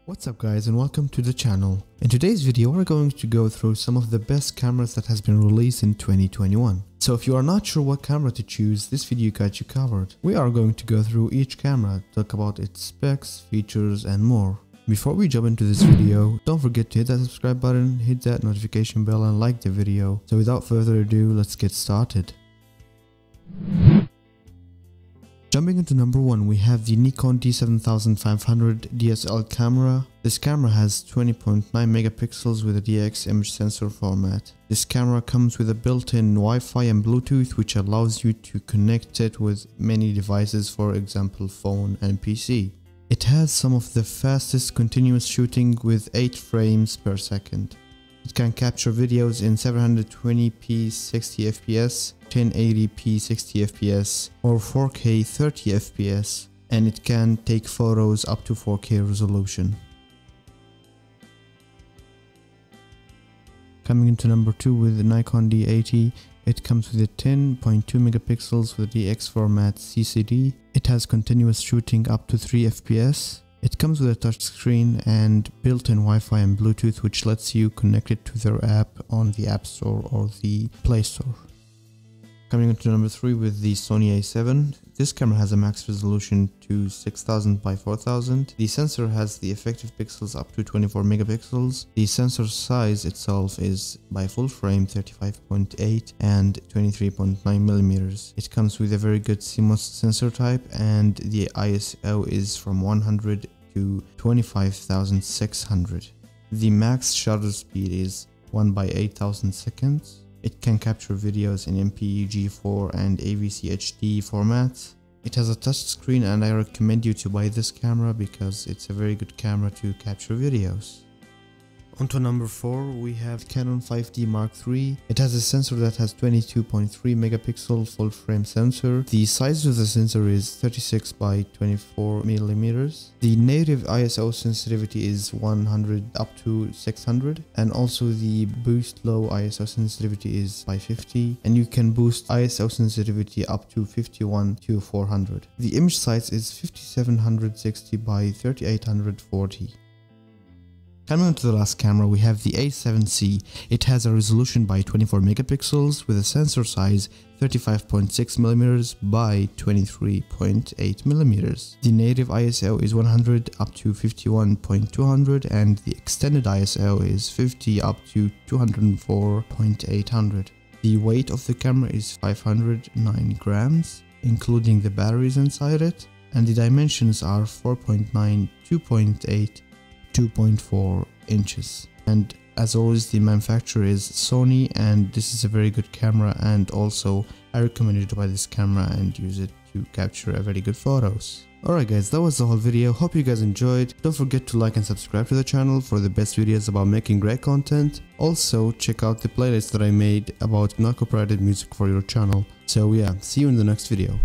What's up guys, and welcome to the channel. In today's video we're going to go through some of the best cameras that has been released in 2021. So if you are not sure what camera to choose, this video got you covered. We are going to go through each camera, talk about its specs, features and more. Before we jump into this video, don't forget to hit that subscribe button, hit that notification bell and like the video. So without further ado, let's get started. Jumping into number 1, we have the Nikon D7500 DSL camera. This camera has 20.9 megapixels with a DX image sensor format. This camera comes with a built-in Wi-Fi and Bluetooth, which allows you to connect it with many devices, for example phone and PC. It has some of the fastest continuous shooting with 8 frames per second. It can capture videos in 720p 60 fps, 1080p 60 fps or 4K 30 fps, and it can take photos up to 4K resolution. Coming into number 2 with the Nikon D80, it comes with a 10.2 megapixels with DX format CCD. It has continuous shooting up to 3 fps. It comes with a touchscreen and built-in Wi-Fi and Bluetooth, which lets you connect it to their app on the App Store or the Play Store. Coming into number 3 with the Sony A7. This camera has a max resolution to 6000 by 4000. The sensor has the effective pixels up to 24 megapixels. The sensor size itself is by full frame 35.8 and 23.9 millimeters. It comes with a very good CMOS sensor type, and the ISO is from 100 to 25,600. The max shutter speed is 1 by 8000 seconds. It can capture videos in MPEG-4 and AVC HD formats. It has a touch screen, and I recommend you to buy this camera because it's a very good camera to capture videos. On to number 4, we have Canon 5D Mark III. It has a sensor that has 22.3 megapixel full frame sensor. The size of the sensor is 36 by 24 millimeters. The native ISO sensitivity is 100 up to 600, and also the boost low ISO sensitivity is by 50, and you can boost ISO sensitivity up to 51 to 400. The image size is 5760 by 3840. Coming on to the last camera, we have the A7C. It has a resolution by 24 megapixels with a sensor size 35.6 millimeters by 23.8 millimeters. The native ISO is 100 up to 51.200, and the extended ISO is 50 up to 204.800. The weight of the camera is 509 grams, including the batteries inside it, and the dimensions are 4.9, 2.8, 2.4 inches. And as always, the manufacturer is Sony, and this is a very good camera, and also I recommend you to buy this camera and use it to capture very good photos. Alright guys, that was the whole video. Hope you guys enjoyed. Don't forget to like and subscribe to the channel for the best videos about making great content. Also check out the playlist that I made about not copyrighted music for your channel. So yeah, see you in the next video.